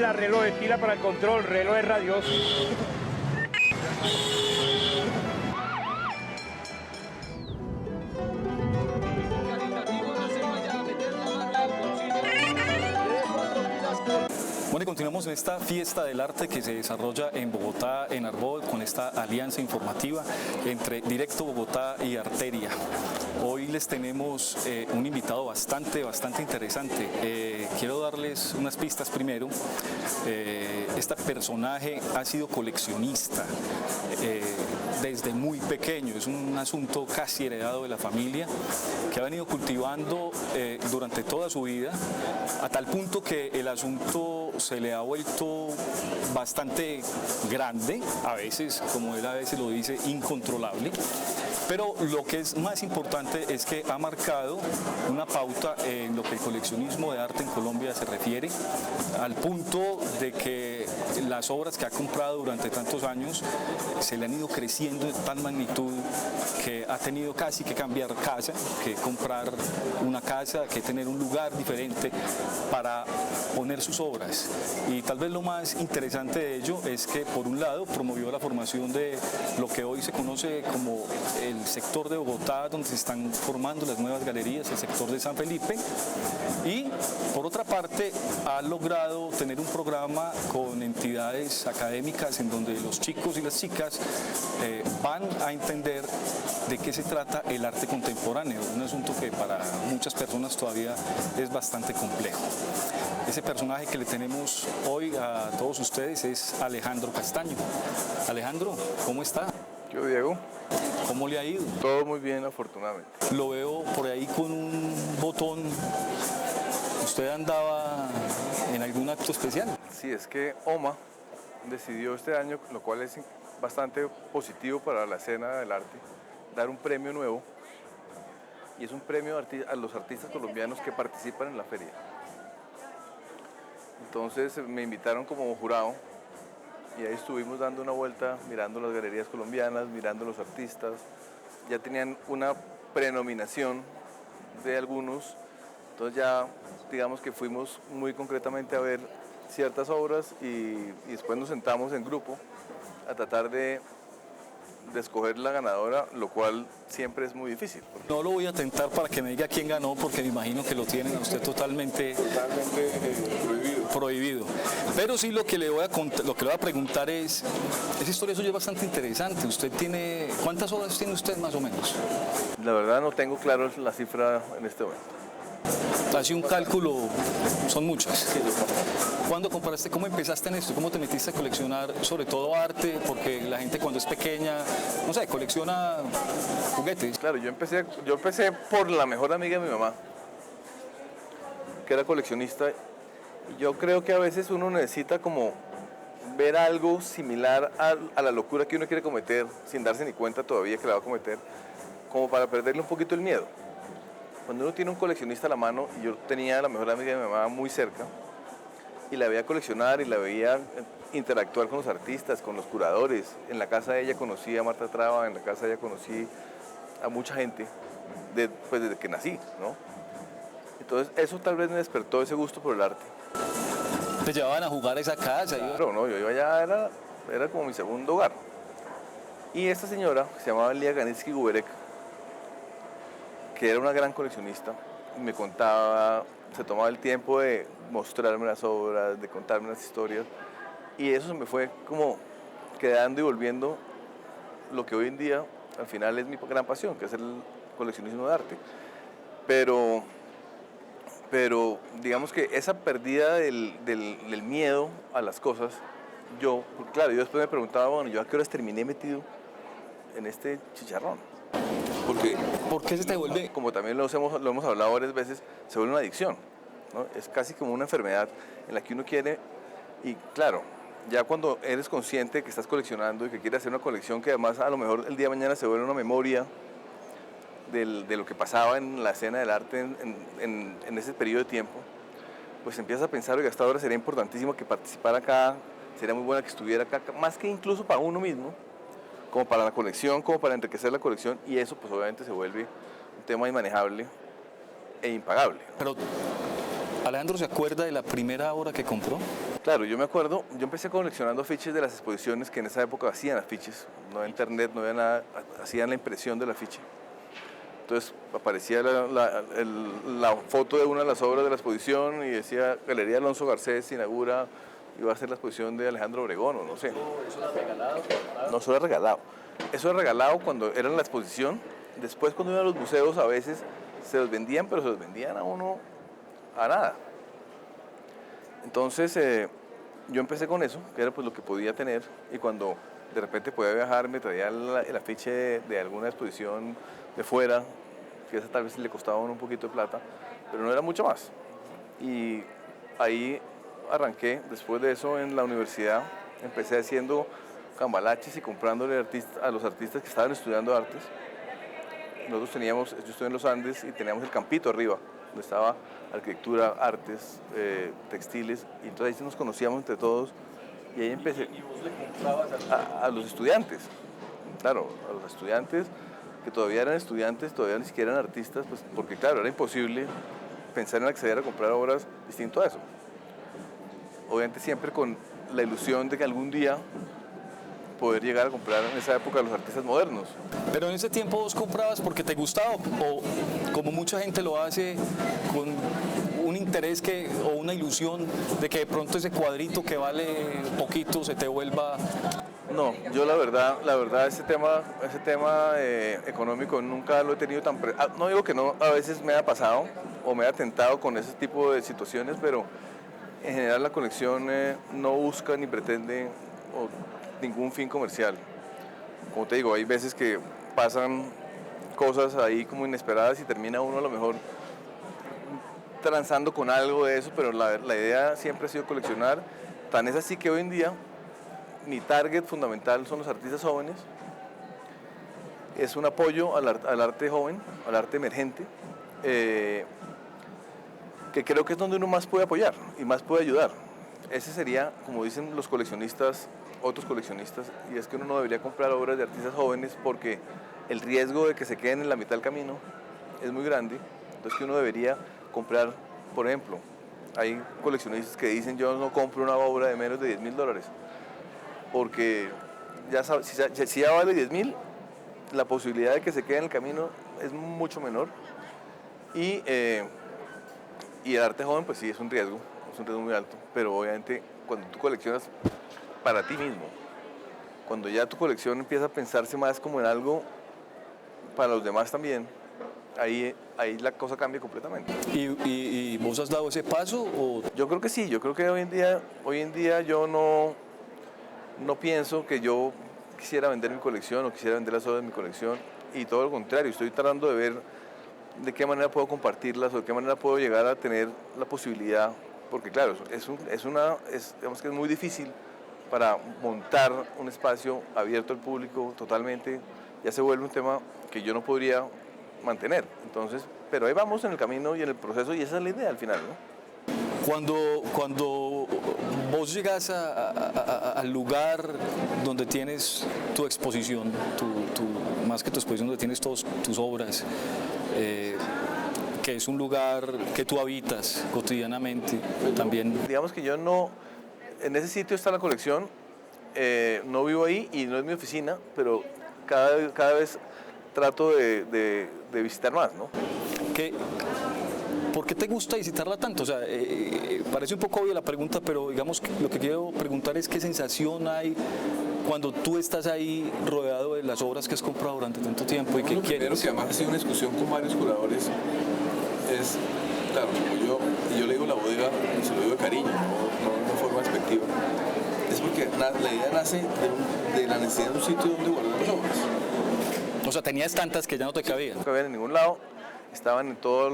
pila, reloj de pila para el control, reloj de radios. Bueno, y continuamos en esta fiesta del arte que se desarrolla en Bogotá, en Arbol, con esta alianza informativa entre Directo Bogotá y Arteria. Hoy les tenemos un invitado bastante interesante. Quiero darles unas pistas primero. Este personaje ha sido coleccionista desde muy pequeño, es un asunto casi heredado de la familia que ha venido cultivando durante toda su vida, a tal punto que el asunto se le ha vuelto bastante grande, a veces, como él a veces lo dice, incontrolable. Pero lo que es más importante es que ha marcado una pauta en lo que el coleccionismo de arte en Colombia se refiere, al punto de que las obras que ha comprado durante tantos años se le han ido creciendo de tal magnitud que ha tenido casi que cambiar casa, que comprar una casa, que tener un lugar diferente para poner sus obras. Y tal vez lo más interesante de ello es que, por un lado, promovió la formación de lo que hoy se conoce como el sector de Bogotá, donde se están formando las nuevas galerías, el sector de San Felipe, y por otra parte ha logrado tener un programa con entidades académicas en donde los chicos y las chicas van a entender de qué se trata el arte contemporáneo, un asunto que para muchas personas todavía es bastante complejo. Ese personaje que le tenemos hoy a todos ustedes es Alejandro Castaño. Alejandro, ¿cómo está? Yo, Diego. ¿Cómo le ha ido? Todo muy bien, afortunadamente. Lo veo por ahí con un botón. ¿Usted andaba en algún acto especial? Sí, es que OMA decidió este año, lo cual es bastante positivo para la escena del arte, dar un premio nuevo, y es un premio a los artistas colombianos que participan en la feria. Entonces me invitaron como jurado y ahí estuvimos dando una vuelta, mirando las galerías colombianas, mirando los artistas. Ya tenían una prenominación de algunos, entonces ya digamos que fuimos muy concretamente a ver ciertas obras y después nos sentamos en grupo a tratar de escoger la ganadora, lo cual siempre es muy difícil. No lo voy a tentar para que me diga quién ganó, porque me imagino que lo tienen a usted totalmente prohibido. Pero sí, lo que le voy a preguntar es, esa historia suya es bastante interesante. Usted tiene, ¿cuántas obras tiene usted más o menos? La verdad no tengo claro la cifra en este momento. Hace un cálculo, son muchas. ¿Cuándo compraste, cómo empezaste en esto? ¿Cómo te metiste a coleccionar, sobre todo arte? Porque la gente cuando es pequeña, no sé, colecciona juguetes. Claro, yo empecé por la mejor amiga de mi mamá, que era coleccionista. Y yo creo que a veces uno necesita como ver algo similar a la locura que uno quiere cometer, sin darse ni cuenta todavía que la va a cometer, como para perderle un poquito el miedo. Cuando uno tiene un coleccionista a la mano, y yo tenía a la mejor amiga de mi mamá muy cerca, y la veía coleccionar y la veía interactuar con los artistas, con los curadores. En la casa de ella conocí a Marta Traba, en la casa de ella conocí a mucha gente, pues desde que nací, ¿no? Entonces eso tal vez me despertó ese gusto por el arte. ¿Te llevaban a jugar a esa casa? Claro, no, yo iba allá, era como mi segundo hogar. Y esta señora, que se llamaba Lía Ganitsky Guberek, que era una gran coleccionista, me contaba, se tomaba el tiempo de mostrarme las obras, de contarme las historias, y eso se me fue como quedando y volviendo lo que hoy en día al final es mi gran pasión, que es el coleccionismo de arte. Pero digamos que esa pérdida del miedo a las cosas, yo después me preguntaba, bueno, ¿yo a qué horas terminé metido en este chicharrón? ¿Por qué se te vuelve? Como también lo hemos hablado varias veces, se vuelve una adicción, ¿no? Es casi como una enfermedad en la que uno quiere, y claro, ya cuando eres consciente que estás coleccionando y que quieres hacer una colección que además a lo mejor el día de mañana se vuelve una memoria de lo que pasaba en la escena del arte en ese periodo de tiempo, pues empiezas a pensar, oiga, esta obra sería importantísimo que participara acá, sería muy buena que estuviera acá, más que incluso para uno mismo, como para la colección, como para enriquecer la colección, y eso pues obviamente se vuelve un tema inmanejable e impagable. Pero, ¿Alejandro se acuerda de la primera obra que compró? Claro, yo me acuerdo, yo empecé coleccionando afiches de las exposiciones que en esa época hacían afiches, no había internet, no había nada, hacían la impresión del afiche. Entonces aparecía la foto de una de las obras de la exposición y decía Galería Alonso Garcés inaugura, iba a ser la exposición de Alejandro Obregón o no sé. ¿Eso era regalado? No, eso era regalado. Eso era regalado cuando era la exposición. Después cuando iban a los museos a veces se los vendían, pero se los vendían a uno a nada. Entonces yo empecé con eso, que era pues lo que podía tener, y cuando de repente podía viajar me traía el afiche de alguna exposición de fuera, que esa tal vez le costaba a uno un poquito de plata, pero no era mucho más. Y ahí arranqué, después de eso en la universidad, empecé haciendo cambalaches y comprándole a los artistas que estaban estudiando artes. Nosotros teníamos, yo estuve en los Andes y teníamos el campito arriba, donde estaba arquitectura, artes, textiles, y entonces ahí nos conocíamos entre todos y ahí empecé. ¿Y vos le comprabas A los estudiantes, claro, a los estudiantes que todavía eran estudiantes, todavía ni siquiera eran artistas, pues, porque claro, era imposible pensar en acceder a comprar obras distinto a eso. Obviamente siempre con la ilusión de que algún día poder llegar a comprar en esa época a los artistas modernos. Pero en ese tiempo vos comprabas porque te gustaba o como mucha gente lo hace con un interés o una ilusión de que de pronto ese cuadrito que vale poquito se te vuelva... No, yo la verdad ese tema económico nunca lo he tenido tan... no digo que no, a veces me ha pasado o me ha tentado con ese tipo de situaciones, pero en general la colección no busca ni pretende ningún fin comercial. Como te digo, hay veces que pasan cosas ahí como inesperadas y termina uno a lo mejor transando con algo de eso, pero la idea siempre ha sido coleccionar. Tan es así que hoy en día mi target fundamental son los artistas jóvenes. Es un apoyo al arte joven, al arte emergente, que creo que es donde uno más puede apoyar y más puede ayudar. Ese sería, como dicen los coleccionistas, otros coleccionistas, y es que uno no debería comprar obras de artistas jóvenes porque el riesgo de que se queden en la mitad del camino es muy grande. Entonces que uno debería comprar, por ejemplo, hay coleccionistas que dicen yo no compro una obra de menos de $10,000 porque ya sabes, si ya vale 10,000, la posibilidad de que se quede en el camino es mucho menor y el arte joven pues sí es un riesgo muy alto, pero obviamente cuando tú coleccionas para ti mismo, cuando ya tu colección empieza a pensarse más como en algo para los demás también, ahí la cosa cambia completamente. ¿Y vos has dado ese paso? O... Yo creo que sí, yo creo que hoy en día yo no pienso que yo quisiera vender mi colección o quisiera vender las obras de mi colección, y todo lo contrario, estoy tratando de ver de qué manera puedo compartirlas o de qué manera puedo llegar a tener la posibilidad, porque claro, digamos que es muy difícil para montar un espacio abierto al público totalmente, ya se vuelve un tema que yo no podría mantener. Entonces, pero ahí vamos en el camino y en el proceso, y esa es la idea al final, ¿no? Cuando vos llegas al lugar donde tienes tu exposición, más que tu exposición, donde tienes todas tus obras, que es un lugar que tú habitas cotidianamente también. Digamos que yo no, en ese sitio está la colección, no vivo ahí y no es mi oficina, pero cada vez trato de visitar más, ¿no? ¿Por qué te gusta visitarla tanto? O sea, parece un poco obvia la pregunta, pero digamos que lo que quiero preguntar es qué sensación hay cuando tú estás ahí rodeado de las obras que has comprado durante tanto tiempo y que quieres. Primero, que además ha sido una discusión con varios curadores, es, claro, como yo le digo la bodega, y se lo digo de cariño, no de forma despectiva, es porque la idea nace de la necesidad de un sitio donde guardar las obras. O sea, tenías tantas que ya no te cabían. No cabían en ningún lado, estaban en todas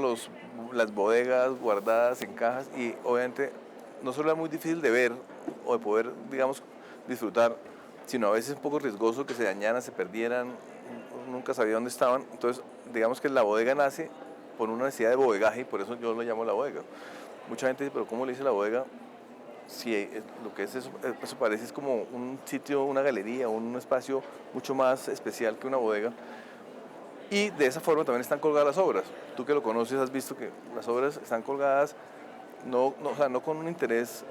las bodegas guardadas en cajas, y obviamente no solo era muy difícil de ver o de poder, digamos, disfrutar, sino a veces un poco riesgoso que se dañaran, se perdieran, nunca sabía dónde estaban. Entonces, digamos que la bodega nace por una necesidad de bodegaje, y por eso yo lo llamo la bodega. Mucha gente dice, pero ¿cómo le dice la bodega? Si lo que es eso parece es como un sitio, una galería, un espacio mucho más especial que una bodega. Y de esa forma también están colgadas las obras. Tú que lo conoces has visto que las obras están colgadas, o sea, no con un interés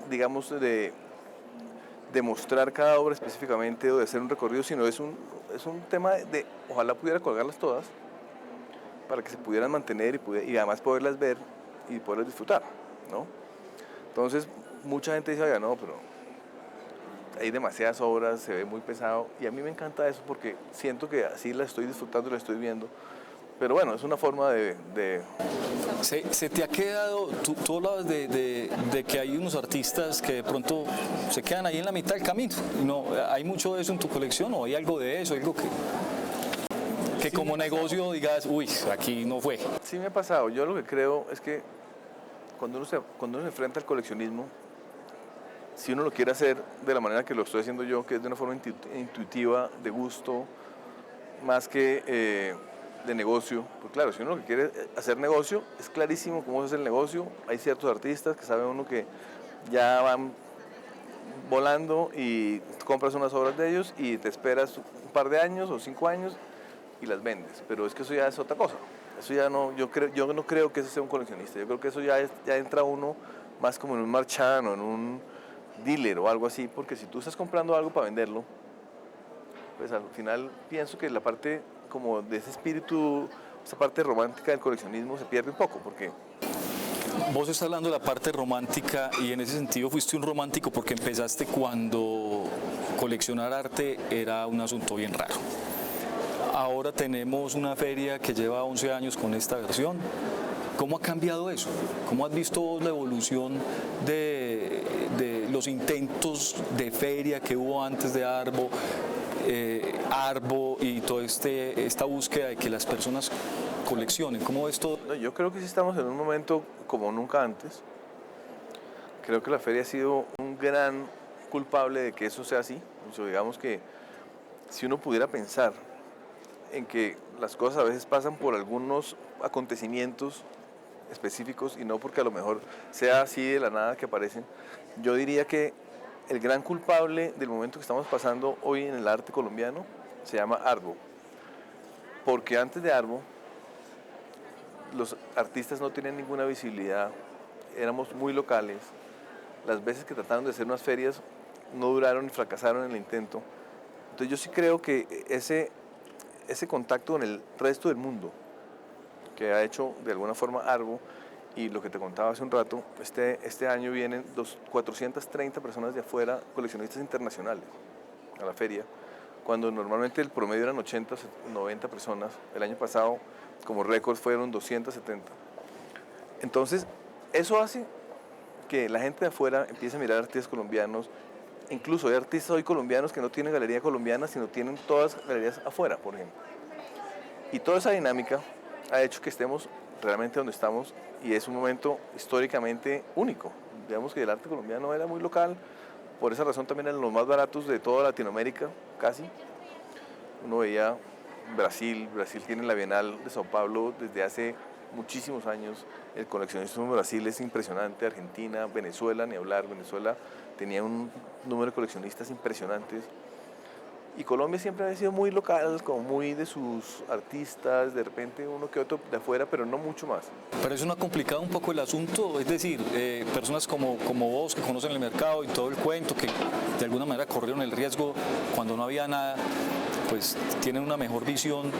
digamos, de mostrar cada obra específicamente o de hacer un recorrido, sino es un tema de, ojalá pudiera colgarlas todas para que se pudieran mantener y además poderlas ver y poderlas disfrutar, ¿no? Entonces, mucha gente dice, oiga, no, pero hay demasiadas obras, se ve muy pesado, y a mí me encanta eso porque siento que así la estoy disfrutando, la estoy viendo, pero bueno, es una forma de... Se te ha quedado, tú hablabas de que hay unos artistas que de pronto se quedan ahí en la mitad del camino. No, ¿hay mucho de eso en tu colección o hay algo de eso, algo que sí, como negocio digas, uy, aquí no fue? Sí me ha pasado. Yo lo que creo es que cuando uno se enfrenta al coleccionismo, si uno lo quiere hacer de la manera que lo estoy haciendo yo, que es de una forma intuitiva, de gusto, más que de negocio, pues claro, si uno lo que quiere hacer negocio, es clarísimo cómo se hace el negocio. Hay ciertos artistas que saben uno que ya van volando y compras unas obras de ellos y te esperas un par de años o 5 años y las vendes, pero es que eso ya es otra cosa. Eso ya no, yo no creo que eso sea un coleccionista. Yo creo que eso ya entra uno más como en un marchand o en un dealer o algo así, porque si tú estás comprando algo para venderlo, pues al final pienso que la parte como de ese espíritu, esa parte romántica del coleccionismo se pierde un poco, porque... Vos estás hablando de la parte romántica y en ese sentido fuiste un romántico porque empezaste cuando coleccionar arte era un asunto bien raro. Ahora tenemos una feria que lleva 11 años con esta versión. ¿Cómo ha cambiado eso? ¿Cómo has visto vos la evolución de los intentos de feria que hubo antes de Arbo? Arbo y toda esta búsqueda de que las personas coleccionen. ¿Cómo ves todo? No, yo creo que sí estamos en un momento como nunca antes. Creo que la feria ha sido un gran culpable de que eso sea así. Digamos que si uno pudiera pensar en que las cosas a veces pasan por algunos acontecimientos específicos y no porque a lo mejor sea así de la nada que aparecen, yo diría que el gran culpable del momento que estamos pasando hoy en el arte colombiano se llama Arbo. Porque antes de Arbo, los artistas no tenían ninguna visibilidad, éramos muy locales. Las veces que trataron de hacer unas ferias no duraron y fracasaron en el intento. Entonces yo sí creo que ese contacto con el resto del mundo que ha hecho de alguna forma Arbo, y lo que te contaba hace un rato, este año vienen 430 personas de afuera, coleccionistas internacionales, a la feria, cuando normalmente el promedio eran 80, 90 personas. El año pasado, como récord, fueron 270. Entonces, eso hace que la gente de afuera empiece a mirar artistas colombianos. Incluso hay artistas hoy colombianos que no tienen galería colombiana, sino tienen todas galerías afuera, por ejemplo. Y toda esa dinámica ha hecho que estemos realmente donde estamos, y es un momento históricamente único. Digamos que el arte colombiano era muy local, por esa razón también eran los más baratos de toda Latinoamérica, casi. Uno veía Brasil tiene la Bienal de Sao Paulo desde hace muchísimos años, el coleccionismo en Brasil es impresionante, Argentina, Venezuela, ni hablar, Venezuela tenía un número de coleccionistas impresionantes. Y Colombia siempre ha sido muy local, como muy de sus artistas, de repente uno que otro de afuera, pero no mucho más. Pero eso no ha complicado un poco el asunto, es decir, personas como vos que conocen el mercado y todo el cuento, que de alguna manera corrieron el riesgo cuando no había nada, pues tienen una mejor visión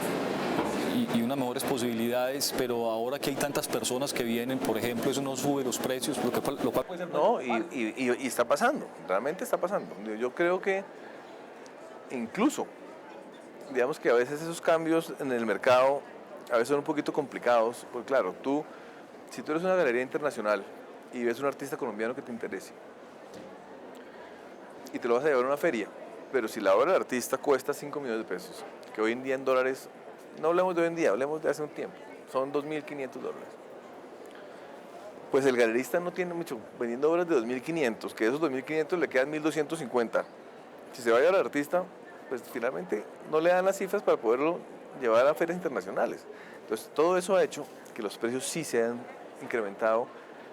y unas mejores posibilidades, pero ahora que hay tantas personas que vienen, por ejemplo, eso no sube los precios, lo cual puede ser... No, y está pasando, realmente está pasando. Yo creo que incluso, digamos que a veces esos cambios en el mercado a veces son un poquito complicados, porque claro, si tú eres una galería internacional y ves un artista colombiano que te interese y te lo vas a llevar a una feria, pero si la obra del artista cuesta 5 millones de pesos, que hoy en día en dólares, no hablemos de hoy en día, hablemos de hace un tiempo, son $2.500, pues el galerista no tiene mucho, vendiendo obras de 2.500, que de esos 2.500 le quedan 1.250. Si se va a llevar al artista, pues finalmente no le dan las cifras para poderlo llevar a ferias internacionales. Entonces todo eso ha hecho que los precios sí se han incrementado,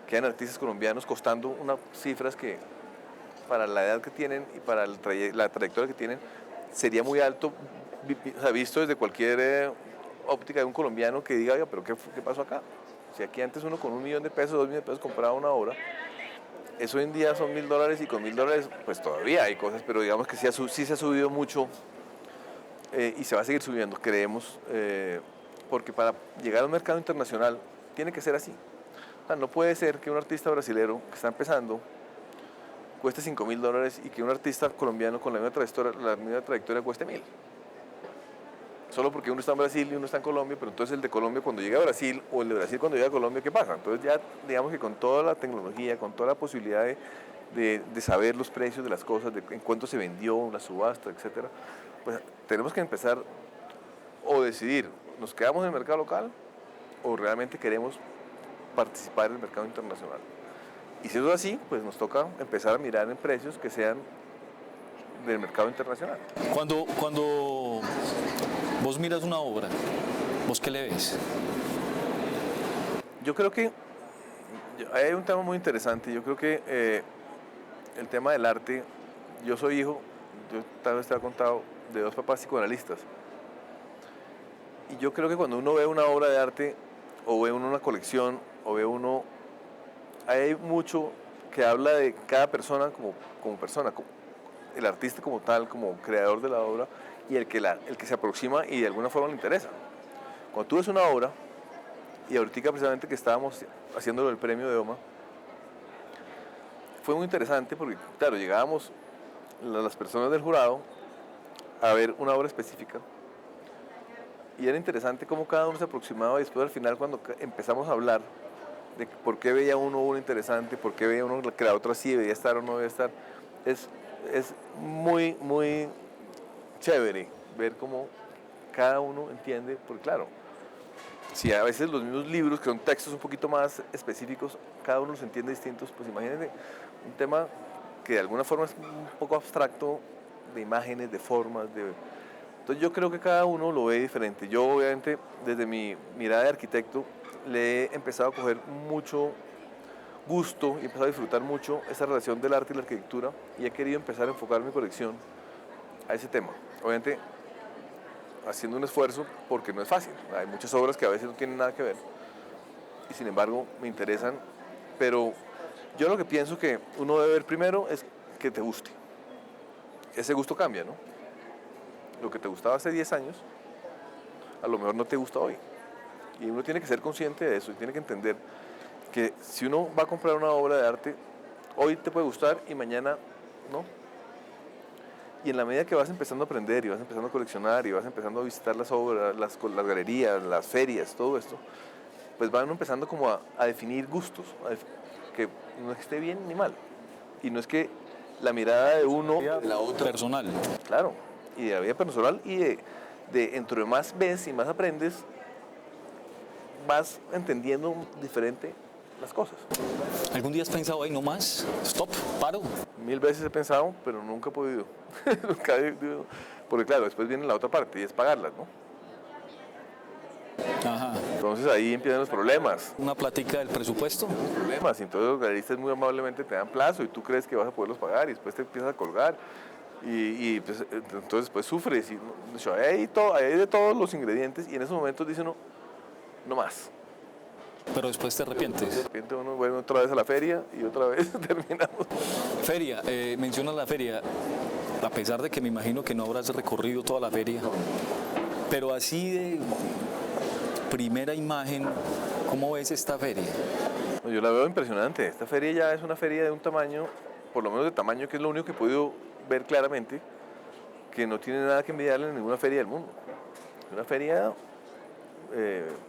que hayan artistas colombianos costando unas cifras que para la edad que tienen y para la trayectoria que tienen sería muy alto, o sea, visto desde cualquier óptica de un colombiano que diga, oiga, pero ¿qué pasó acá? Si aquí antes uno con $1 millón, $2 millones compraba una obra, eso hoy en día son $1000 y con $1000 pues todavía hay cosas, pero digamos que sí se ha subido mucho y se va a seguir subiendo, creemos, porque para llegar al mercado internacional tiene que ser así. O sea, no puede ser que un artista brasilero que está empezando cueste $5000 y que un artista colombiano con la misma trayectoria cueste 1000. Solo porque uno está en Brasil y uno está en Colombia, pero entonces el de Colombia cuando llega a Brasil o el de Brasil cuando llega a Colombia, ¿qué pasa? Entonces ya digamos que con toda la tecnología, con toda la posibilidad de saber los precios de las cosas, de en cuánto se vendió, una subasta, etcétera, pues tenemos que empezar o decidir, ¿nos quedamos en el mercado local o realmente queremos participar en el mercado internacional? Y si eso es así, pues nos toca empezar a mirar en precios que sean del mercado internacional. Cuando vos miras una obra, ¿vos qué le ves? Yo creo que hay un tema muy interesante. Yo creo que el tema del arte, yo soy hijo, yo tal vez te he contado, de 2 papás psicoanalistas. Y yo creo que cuando uno ve una obra de arte, o ve uno una colección, o ve uno, hay mucho que habla de cada persona como persona, como el artista como tal, como creador de la obra, y el que se aproxima y de alguna forma le interesa. Cuando tú ves una obra, y ahorita precisamente que estábamos haciéndolo el premio de OMA, fue muy interesante porque, claro, llegábamos las personas del jurado a ver una obra específica, y era interesante cómo cada uno se aproximaba, y después al final cuando empezamos a hablar de por qué veía uno interesante, por qué veía uno que la otra sí debía estar o no debía estar, es muy, muy chévere ver cómo cada uno entiende, porque claro, si a veces los mismos libros, que son textos un poquito más específicos, cada uno los entiende distintos, pues imagínense un tema que de alguna forma es un poco abstracto, de imágenes, de formas, entonces yo creo que cada uno lo ve diferente. Yo obviamente desde mi mirada de arquitecto le he empezado a coger mucho gusto y he empezado a disfrutar mucho esa relación del arte y la arquitectura, y he querido empezar a enfocar mi colección a ese tema. Obviamente haciendo un esfuerzo porque no es fácil. Hay muchas obras que a veces no tienen nada que ver y sin embargo me interesan, pero yo lo que pienso que uno debe ver primero es que te guste. Ese gusto cambia, ¿no? Lo que te gustaba hace 10 años, a lo mejor no te gusta hoy. Y uno tiene que ser consciente de eso y tiene que entender que si uno va a comprar una obra de arte, hoy te puede gustar y mañana no. Y en la medida que vas empezando a aprender y vas empezando a coleccionar y vas empezando a visitar las obras, las galerías, las ferias, todo esto, pues van empezando como a definir gustos, que no es que esté bien ni mal. Y no es que la mirada de uno, de la otra. Personal. Claro, y de la vida personal y de entre más ves y más aprendes, vas entendiendo diferente las cosas. ¿Algún día has pensado, ay, no más, stop, paro? 1000 veces he pensado, pero nunca he podido. Nunca he podido. Porque claro, después viene la otra parte y es pagarlas, ¿no? Ajá. Entonces ahí empiezan los problemas. ¿Una plática del presupuesto? Y entonces los galeristas muy amablemente te dan plazo y tú crees que vas a poderlos pagar y después te empiezas a colgar. Y pues, entonces pues sufres. Hay de todos los ingredientes y en esos momentos dice uno, no más. Pero después te arrepientes. De repente uno vuelve otra vez a la feria y otra vez terminamos. Feria, mencionas la feria, a pesar de que me imagino que no habrás recorrido toda la feria, pero así de primera imagen, ¿cómo ves esta feria? Yo la veo impresionante. Esta feria ya es una feria de un tamaño, por lo menos de tamaño, que es lo único que he podido ver claramente, que no tiene nada que envidiarle a ninguna feria del mundo. Es una feria,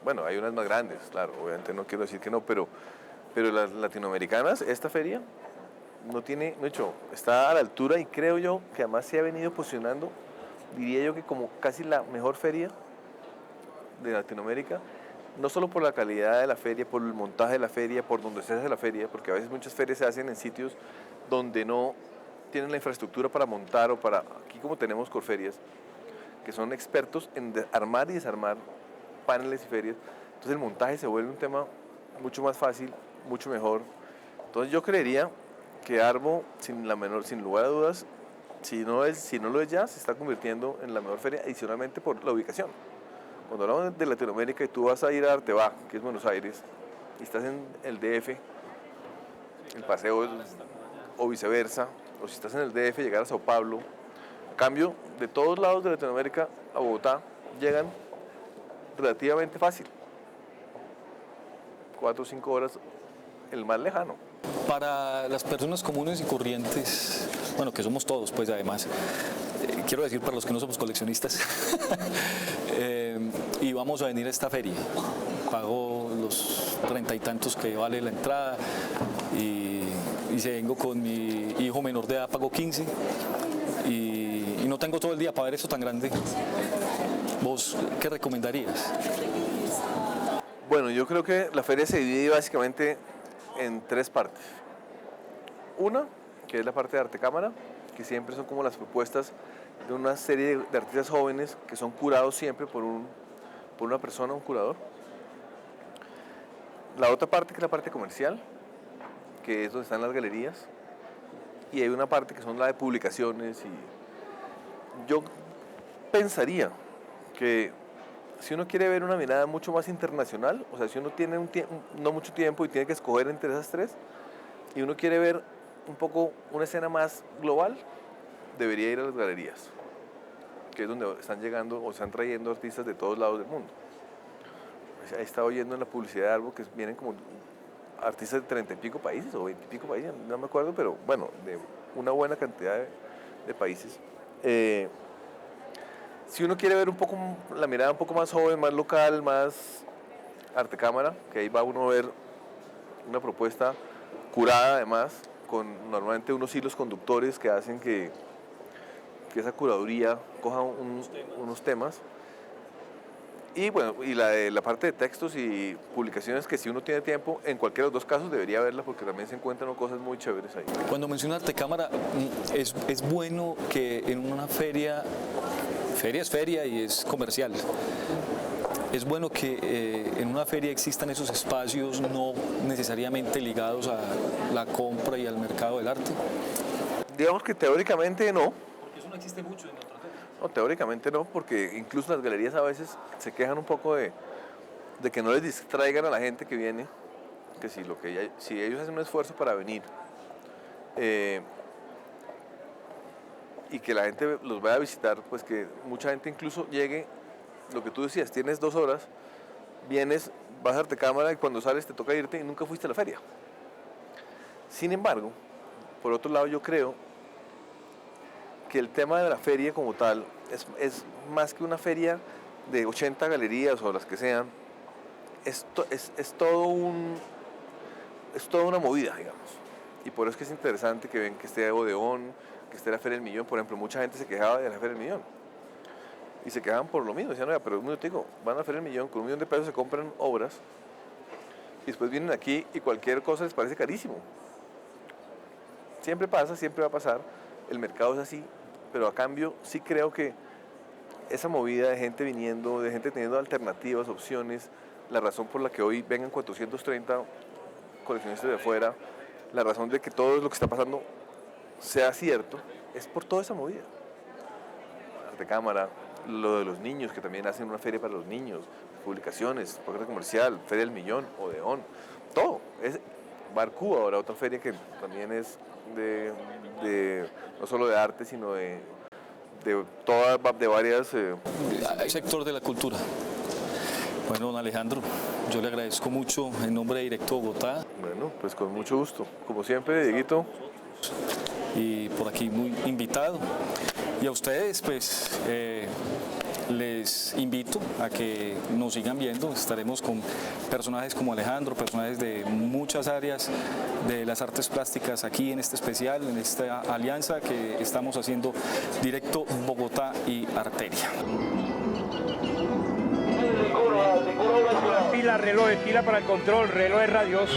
bueno, hay unas más grandes, claro, obviamente no quiero decir que no, pero las latinoamericanas, esta feria no tiene, de hecho, está a la altura y creo yo que además se ha venido posicionando, diría yo que como casi la mejor feria de Latinoamérica, no solo por la calidad de la feria, por el montaje de la feria, por donde se hace la feria, porque a veces muchas ferias se hacen en sitios donde no tienen la infraestructura para montar o para, aquí como tenemos Corferias, que son expertos en armar y desarmar paneles y ferias, entonces el montaje se vuelve un tema mucho más fácil, mucho mejor. Entonces yo creería que Arbo, sin lugar a dudas, si no lo es ya, se está convirtiendo en la mejor feria, adicionalmente por la ubicación. Cuando hablamos de Latinoamérica y tú vas a ir a Arteba, que es Buenos Aires, y estás en el DF, el paseo o viceversa, o si estás en el DF, llegar a Sao Paulo. A cambio, de todos lados de Latinoamérica a Bogotá llegan relativamente fácil. 4 o 5 horas, el más lejano. Para las personas comunes y corrientes, bueno, que somos todos, pues además, quiero decir para los que no somos coleccionistas, y vamos a venir a esta feria. Pago los 30 y tantos que vale la entrada y si vengo con mi hijo menor de edad pago 15 y no tengo todo el día para ver esto tan grande. ¿Vos qué recomendarías? Bueno, yo creo que la feria se divide básicamente en 3 partes. Una, que es la parte de arte cámara, que siempre son como las propuestas de una serie de artistas jóvenes que son curados siempre por una persona, un curador. La otra parte, que es la parte comercial, que es donde están las galerías. Y hay una parte que son la de publicaciones. Y yo pensaría que si uno quiere ver una mirada mucho más internacional, o sea, si uno tiene no mucho tiempo y tiene que escoger entre esas 3, y uno quiere ver un poco una escena más global, debería ir a las galerías, que es donde están llegando o están trayendo artistas de todos lados del mundo. He estado oyendo en la publicidad de algo que vienen como artistas de 30 y pico países o 20 y pico países, no me acuerdo, pero bueno, de una buena cantidad de países. Si uno quiere ver un poco la mirada un poco más joven, más local, más arte cámara, que ahí va uno a ver una propuesta curada además, con normalmente unos hilos conductores que hacen que esa curaduría coja unos temas. Y bueno, y la parte de textos y publicaciones, que si uno tiene tiempo, en cualquiera de los 2 casos debería verla, porque también se encuentran cosas muy chéveres ahí. Cuando menciona arte cámara, es bueno que en una feria es feria y es comercial. Es bueno que en una feria existan esos espacios no necesariamente ligados a la compra y al mercado del arte. Digamos que teóricamente no. Porque eso no existe mucho en otras ferias. No, teóricamente no, porque incluso las galerías a veces se quejan un poco de que no les distraigan a la gente que viene, que si ellos hacen un esfuerzo para venir y que la gente los vaya a visitar, pues que mucha gente incluso llegue, lo que tú decías, tienes 2 horas, vienes, vas a arte cámara y cuando sales te toca irte y nunca fuiste a la feria. Sin embargo, por otro lado yo creo que el tema de la feria como tal es más que una feria de 80 galerías o las que sean, es toda una movida, digamos. Y por eso es que es interesante que ven que esté Odeón, que esté la Feria del Millón. Por ejemplo, mucha gente se quejaba de la Feria del Millón. Y se quejaban por lo mismo. Decían, oiga, pero un minutico, van a la Feria del Millón, con $1.000.000 se compran obras, y después vienen aquí y cualquier cosa les parece carísimo. Siempre pasa, siempre va a pasar. El mercado es así, pero a cambio sí creo que esa movida de gente viniendo, de gente teniendo alternativas, opciones, la razón por la que hoy vengan 430 coleccionistas de afuera, la razón de que todo lo que está pasando sea cierto, es por toda esa movida. Arte cámara, lo de los niños, que también hacen una feria para los niños, publicaciones, programa comercial, Feria del Millón, Odeón, todo. Bar Cuba, ahora otra feria que también es no solo de arte, sino de varias... sector de la cultura. Bueno, don Alejandro, yo le agradezco mucho en nombre de Directo Bogotá. Bueno, pues con mucho gusto. Como siempre, Dieguito. Y por aquí muy invitado. Y a ustedes, pues, les invito a que nos sigan viendo. Estaremos con personajes como Alejandro, personajes de muchas áreas de las artes plásticas aquí en este especial, en esta alianza que estamos haciendo Directo Bogotá y Arteria. Pila, reloj, pila para el control, reloj de radios.